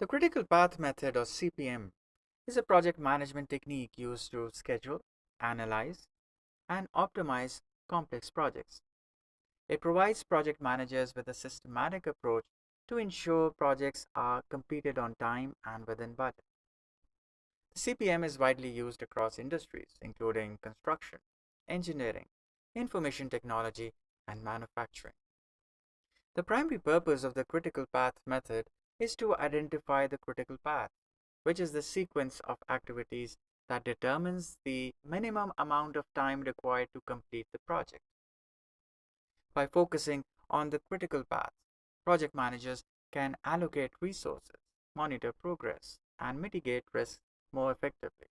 The critical path method, or CPM, is a project management technique used to schedule, analyze, and optimize complex projects. It provides project managers with a systematic approach to ensure projects are completed on time and within budget. The CPM is widely used across industries, including construction, engineering, information technology, and manufacturing. The primary purpose of the critical path method is to identify the critical path, which is the sequence of activities that determines the minimum amount of time required to complete the project. By focusing on the critical path, project managers can allocate resources, monitor progress, and mitigate risks more effectively.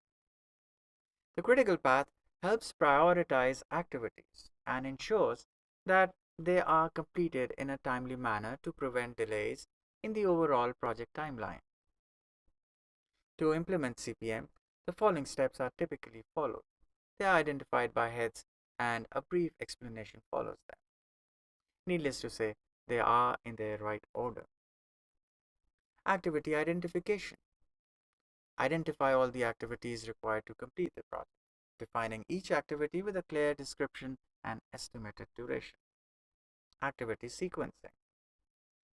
The critical path helps prioritize activities and ensures that they are completed in a timely manner to prevent delays in the overall project timeline. To implement CPM, the following steps are typically followed. They are identified by heads and a brief explanation follows them. Needless to say, they are in their right order. Activity identification. Identify all the activities required to complete the project, defining each activity with a clear description and estimated duration. Activity sequencing.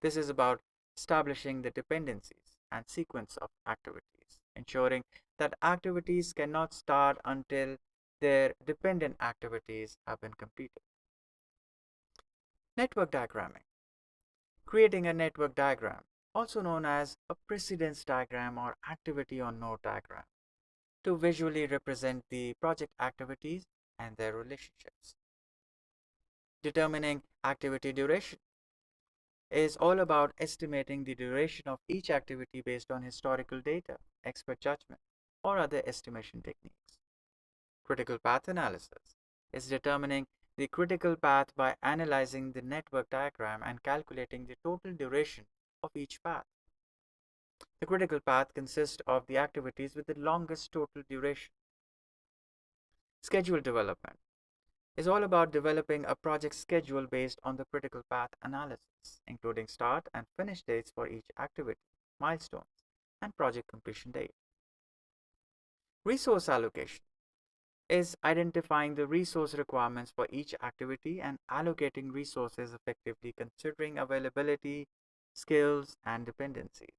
This is about establishing the dependencies and sequence of activities, ensuring that activities cannot start until their dependent activities have been completed. Network diagramming. Creating a network diagram, also known as a precedence diagram or activity on node diagram, to visually represent the project activities and their relationships. Determining activity duration is all about estimating the duration of each activity based on historical data, expert judgment, or other estimation techniques. Critical path analysis is determining the critical path by analyzing the network diagram and calculating the total duration of each path. The critical path consists of the activities with the longest total duration. Schedule development is all about developing a project schedule based on the critical path analysis, including start and finish dates for each activity, milestones, and project completion date. Resource allocation is identifying the resource requirements for each activity and allocating resources effectively considering availability, skills, and dependencies.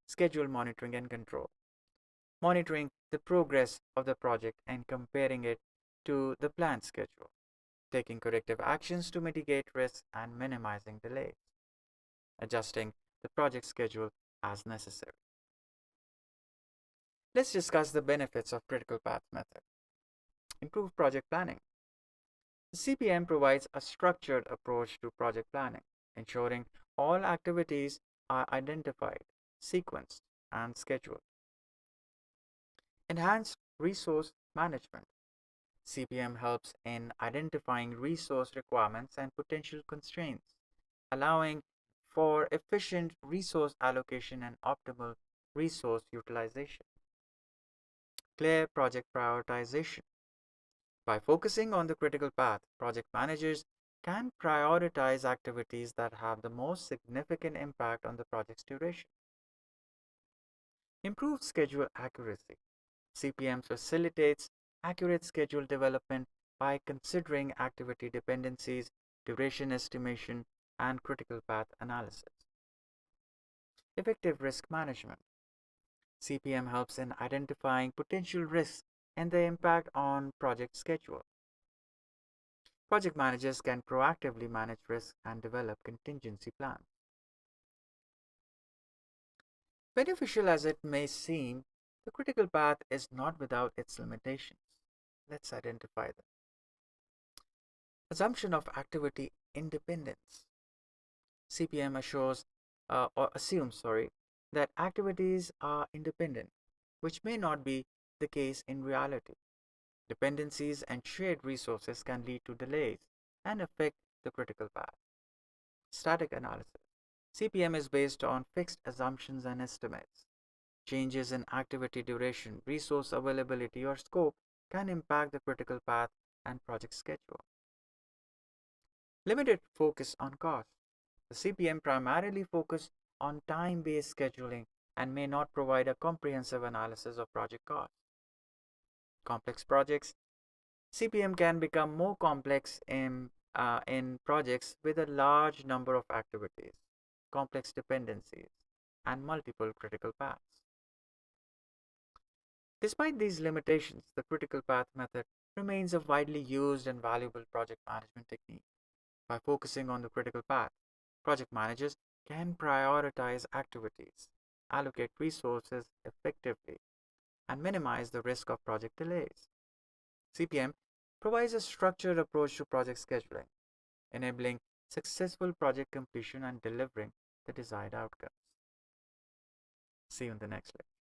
Schedule monitoring and control. Monitoring the progress of the project and comparing it to the planned schedule. Taking corrective actions to mitigate risks and minimizing delays. Adjusting the project schedule as necessary. Let's discuss the benefits of critical path method. Improve project planning. The CPM provides a structured approach to project planning, ensuring all activities are identified, sequenced, and scheduled. Enhanced resource management. CPM helps in identifying resource requirements and potential constraints, allowing for efficient resource allocation and optimal resource utilization. Clear project prioritization. By focusing on the critical path, project managers can prioritize activities that have the most significant impact on the project's duration. Improved schedule accuracy. CPM facilitates accurate schedule development by considering activity dependencies, duration estimation, and critical path analysis. Effective risk management. CPM helps in identifying potential risks and their impact on project schedule. Project managers can proactively manage risks and develop contingency plans. Beneficial as it may seem, the critical path is not without its limitations. Let's identify them. Assumption of activity independence. CPM assumes that activities are independent, which may not be the case in reality. Dependencies and shared resources can lead to delays and affect the critical path. Static analysis. CPM is based on fixed assumptions and estimates. Changes in activity duration, resource availability, or scope can impact the critical path and project schedule. Limited focus on cost. The CPM primarily focuses on time-based scheduling and may not provide a comprehensive analysis of project costs. Complex projects. CPM can become more complex in projects with a large number of activities, complex dependencies, and multiple critical paths. Despite these limitations, the critical path method remains a widely used and valuable project management technique. By focusing on the critical path, project managers can prioritize activities, allocate resources effectively, and minimize the risk of project delays. CPM provides a structured approach to project scheduling, enabling successful project completion and delivering the desired outcomes. See you in the next lecture.